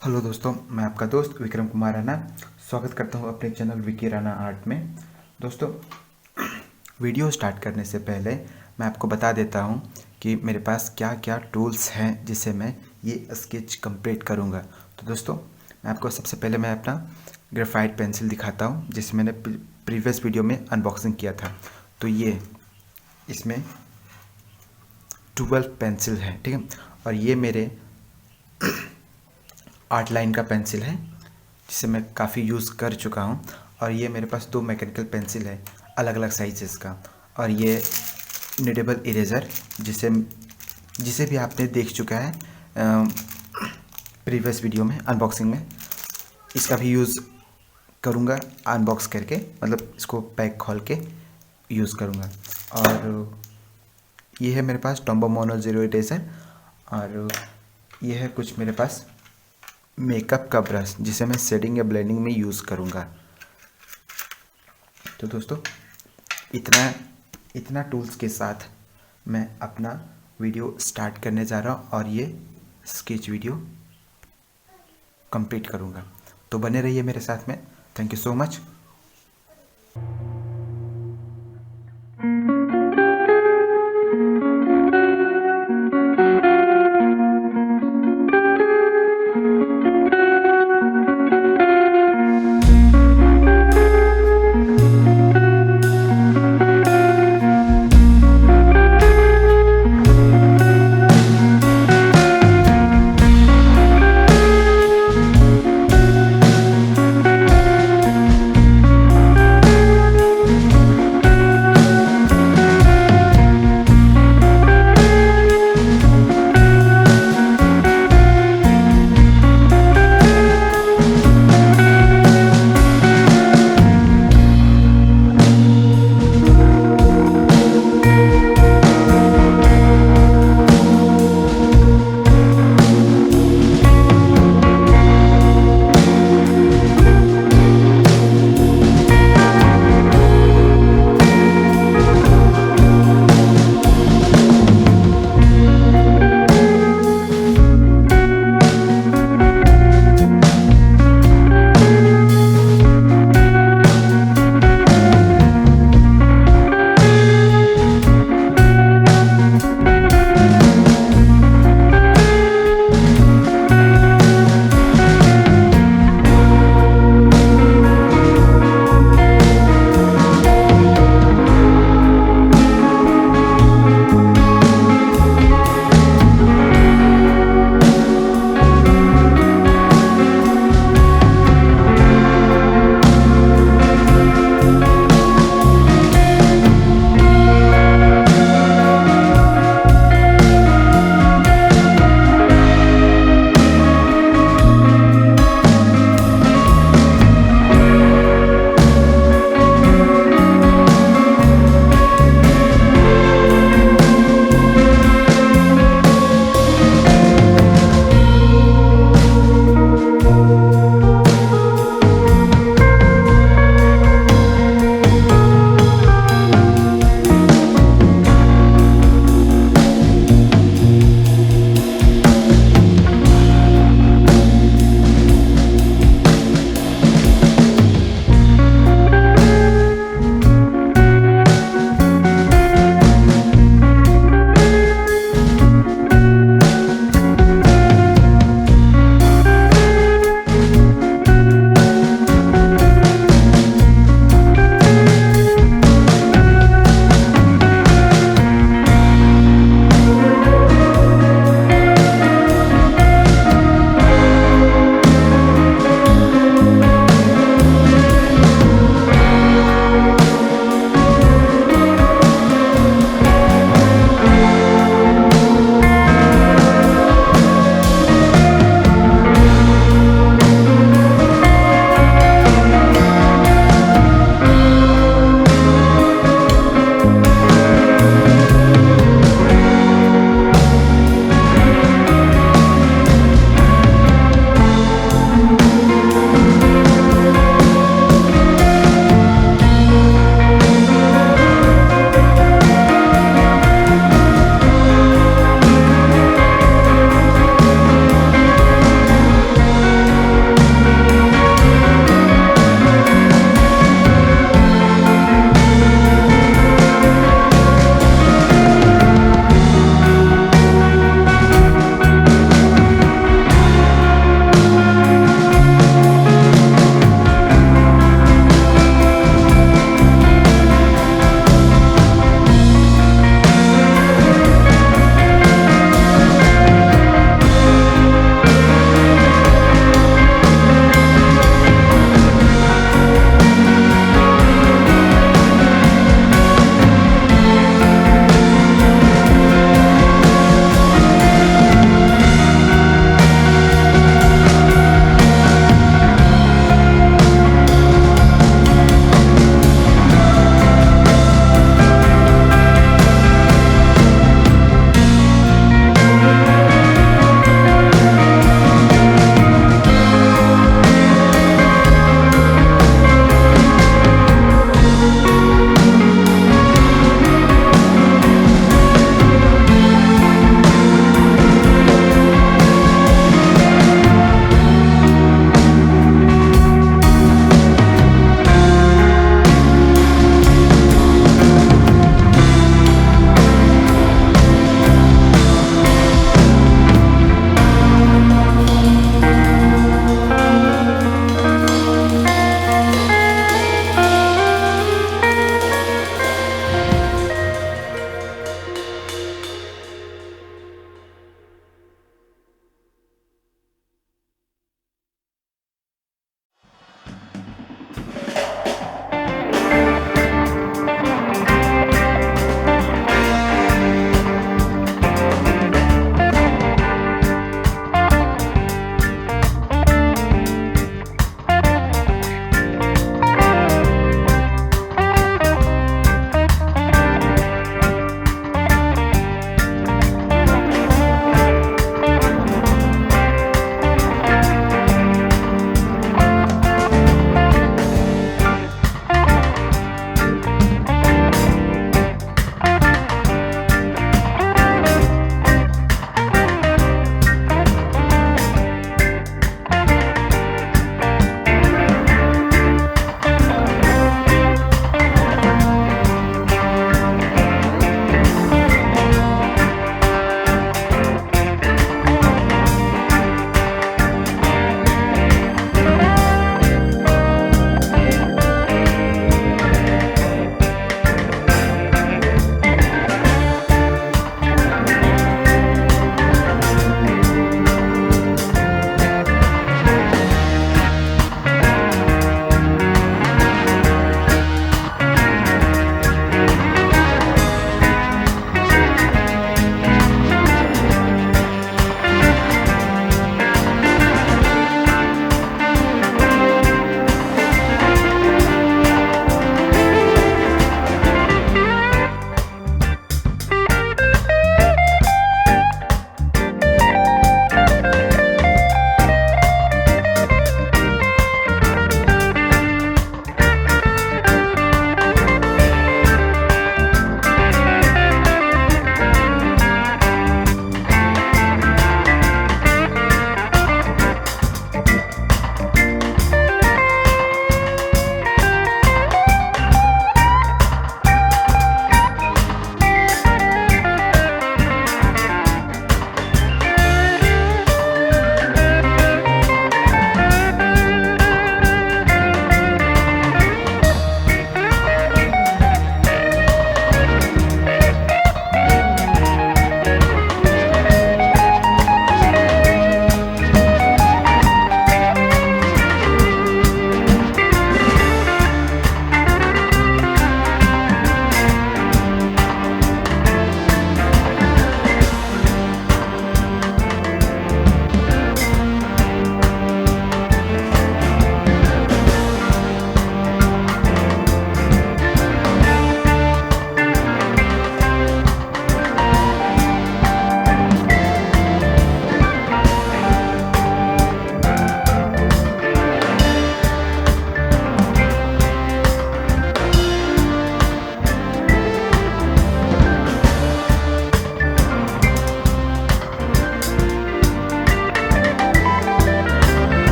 Hello दोस्तों, मैं आपका दोस्त विक्रम कुमार राणा स्वागत करता हूं अपने चैनल विकी राणा आर्ट में। दोस्तों, वीडियो स्टार्ट करने से पहले मैं आपको बता देता हूं कि मेरे पास क्या क्या टूल्स हैं जिससे मैं ये स्केच कंप्लीट करूंगा। तो दोस्तों, मैं आपको सबसे पहले मैं अपना ग्रेफाइट पेंसिल दिखाता हूं जिसे मैंने प्रीवियस वीडियो में अनबॉक्सिंग किया था। तो ये इसमें 12 पेंसिल है, ठीक है। और ये मेरे आर्ट लाइन का पेंसिल है जिसे मैं काफ़ी यूज़ कर चुका हूँ। और ये मेरे पास 2 मैकेनिकल पेंसिल है अलग अलग साइजेस का। और ये निडेबल इरेज़र जिसे जिसे भी आपने देख चुका है प्रीवियस वीडियो में अनबॉक्सिंग में। इसका भी यूज़ करूँगा अनबॉक्स करके, मतलब इसको पैक खोल के यूज़ करूँगा। और ये है मेरे पास टॉम्बो मोनो ज़ीरो इरेज़र। और ये है कुछ मेरे पास मेकअप का ब्रश जिसे मैं शेडिंग या ब्लेंडिंग में यूज़ करूँगा। तो दोस्तों, इतना टूल्स के साथ मैं अपना वीडियो स्टार्ट करने जा रहा हूँ और ये स्केच वीडियो कंप्लीट करूँगा। तो बने रहिए मेरे साथ में। Thank you so much.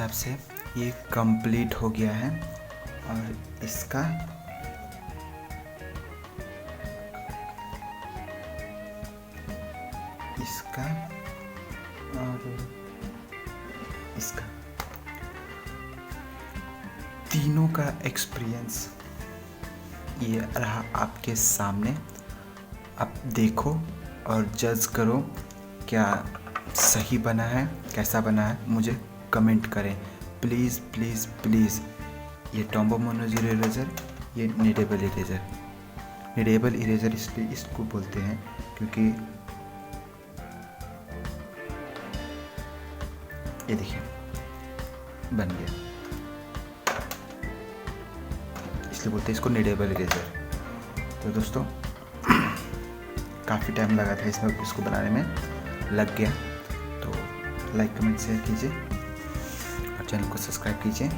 हिसाब से ये कंप्लीट हो गया है। और इसका और इसका तीनों का एक्सपीरियंस ये रहा आपके सामने। आप देखो और जज करो क्या सही बना है, कैसा बना है, मुझे कमेंट करें प्लीज़ प्लीज़ प्लीज़। ये टॉम्बो मोनोजीरो इरेज़र, ये नीडेबल इरेज़र इसलिए इसको बोलते हैं क्योंकि ये देखिए बन गया, इसलिए बोलते हैं इसको नीडेबल इरेज़र। तो दोस्तों काफ़ी टाइम लगा था इसको बनाने में, लग गया। तो लाइक कमेंट शेयर कीजिए और चैनल को सब्सक्राइब कीजिए।